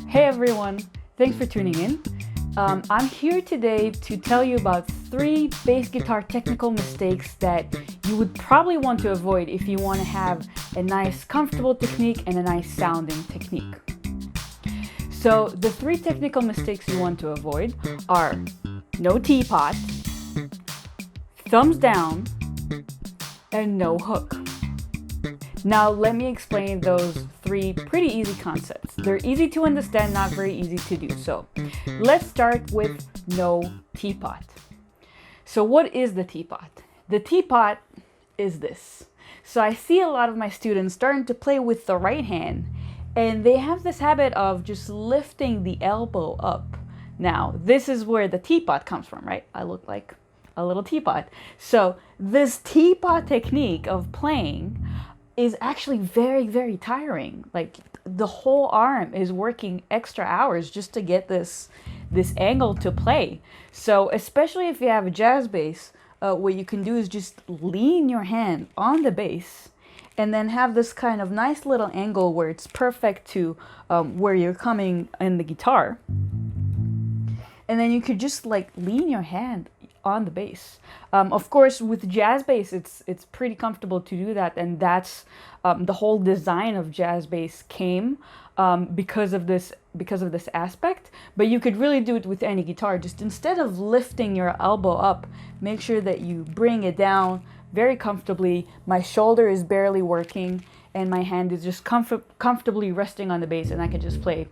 Hey everyone, thanks for tuning in. I'm here today to tell you about 3 bass guitar technical mistakes that you would probably want to avoid if you want to have a nice comfortable technique and a nice sounding technique. So the 3 technical mistakes you want to avoid are no teapot, thumbs down, and no hook. Now let me explain those 3 pretty easy concepts. They're easy to understand, not very easy to do. So let's start with no teapot. So what is the teapot? The teapot is this. So I see a lot of my students starting to play with the right hand, and they have this habit of just lifting the elbow up. Now this is where the teapot comes from, right? I look like a little teapot. So this teapot technique of playing is actually very, very tiring. Like the whole arm is working extra hours just to get this angle to play. So especially if you have a jazz bass, what you can do is just lean your hand on the bass and then have this kind of nice little angle where it's perfect to where you're coming in the guitar. And then you could just like lean your hand on the bass. Of course, with jazz bass, it's pretty comfortable to do that, and that's the whole design of jazz bass came because of this aspect. But you could really do it with any guitar. Just instead of lifting your elbow up, make sure that you bring it down very comfortably. My shoulder is barely working, and my hand is just comfortably resting on the bass, and I can just play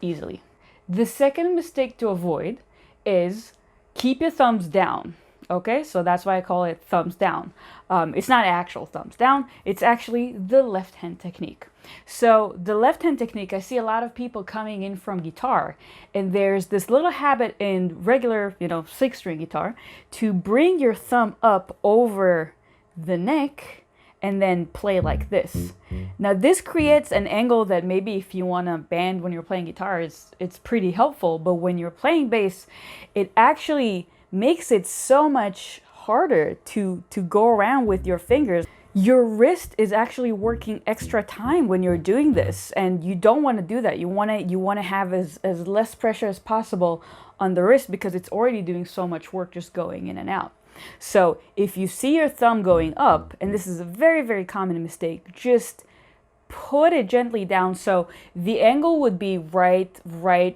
easily. The second mistake to avoid is keep your thumbs down. Okay, so that's why I call it thumbs down. It's not actual thumbs down, it's actually the left hand technique. So the left hand technique, I see a lot of people coming in from guitar, and there's this little habit in regular, 6-string guitar to bring your thumb up over the neck and then play like this. Now this creates an angle that maybe if you want to band when you're playing guitar, it's pretty helpful, but when you're playing bass, it actually makes it so much harder to go around with your fingers. Your wrist is actually working extra time when you're doing this, and you don't want to do that. You want to have as less pressure as possible on the wrist because it's already doing so much work just going in and out. So if you see your thumb going up, and this is a very, very common mistake, just put it gently down so the angle would be right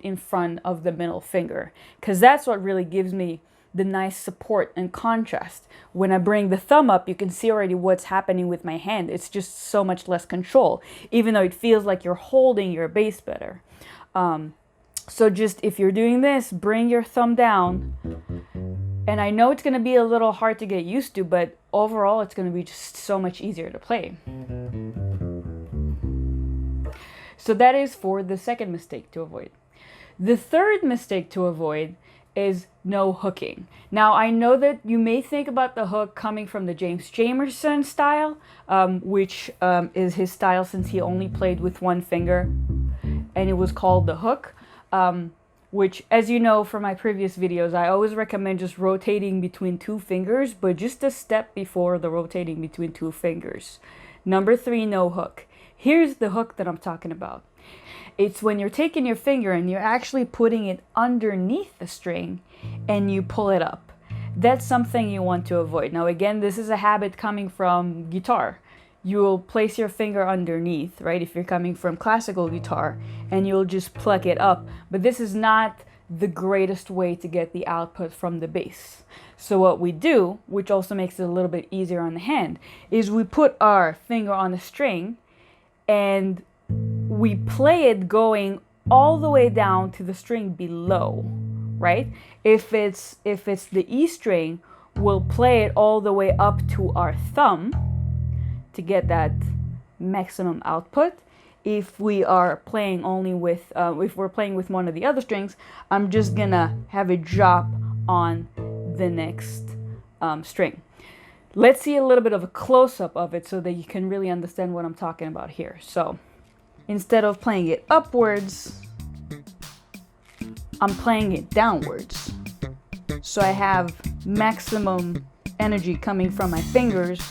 in front of the middle finger, because that's what really gives me the nice support and contrast. When I bring the thumb up, you can see already what's happening with my hand. It's just so much less control, even though it feels like you're holding your bass better. So just if you're doing this, bring your thumb down. And I know it's going to be a little hard to get used to, but overall it's going to be just so much easier to play. So that is for the second mistake to avoid. The third mistake to avoid is no hooking. Now I know that you may think about the hook coming from the James Jamerson style, which is his style since he only played with one finger, and it was called the hook. Which, as you know from my previous videos, I always recommend just rotating between 2 fingers, but just a step before the rotating between 2 fingers. Number 3, no hook. Here's the hook that I'm talking about. It's when you're taking your finger and you're actually putting it underneath the string and you pull it up. That's something you want to avoid. Now again, this is a habit coming from guitar. You will place your finger underneath, right, if you're coming from classical guitar, and you'll just pluck it up. But this is not the greatest way to get the output from the bass. So what we do, which also makes it a little bit easier on the hand, is we put our finger on the string and we play it going all the way down to the string below, right? If it's the E string, we'll play it all the way up to our thumb to get that maximum output. If we are playing only with, if we're playing with one of the other strings, I'm just gonna have it drop on the next string. Let's see a little bit of a close-up of it so that you can really understand what I'm talking about here. So instead of playing it upwards, I'm playing it downwards. So I have maximum energy coming from my fingers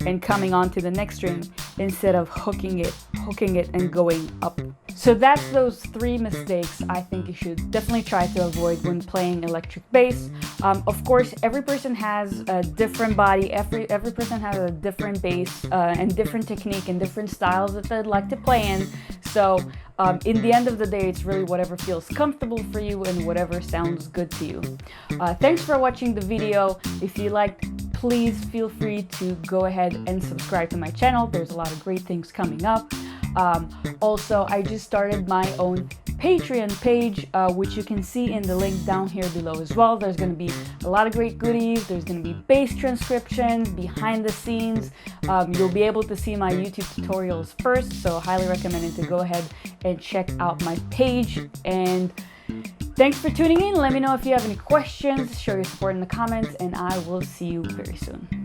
and coming onto the next string instead of hooking it and going up. So that's those three mistakes I think you should definitely try to avoid when playing electric bass. Of course, every person has a different body, every person has a different bass and different technique and different styles that they'd like to play in. So in the end of the day, it's really whatever feels comfortable for you and whatever sounds good to you. Thanks for watching the video. If you liked, please feel free to go ahead and subscribe to my channel. There's a lot of great things coming up. Also, I just started my own Patreon page, which you can see in the link down here below as well. There's going to be a lot of great goodies. There's going to be bass transcriptions, behind the scenes. You'll be able to see my YouTube tutorials first, so highly recommend to go ahead and check out my page. And thanks for tuning in. Let me know if you have any questions. Show your support in the comments, and I will see you very soon.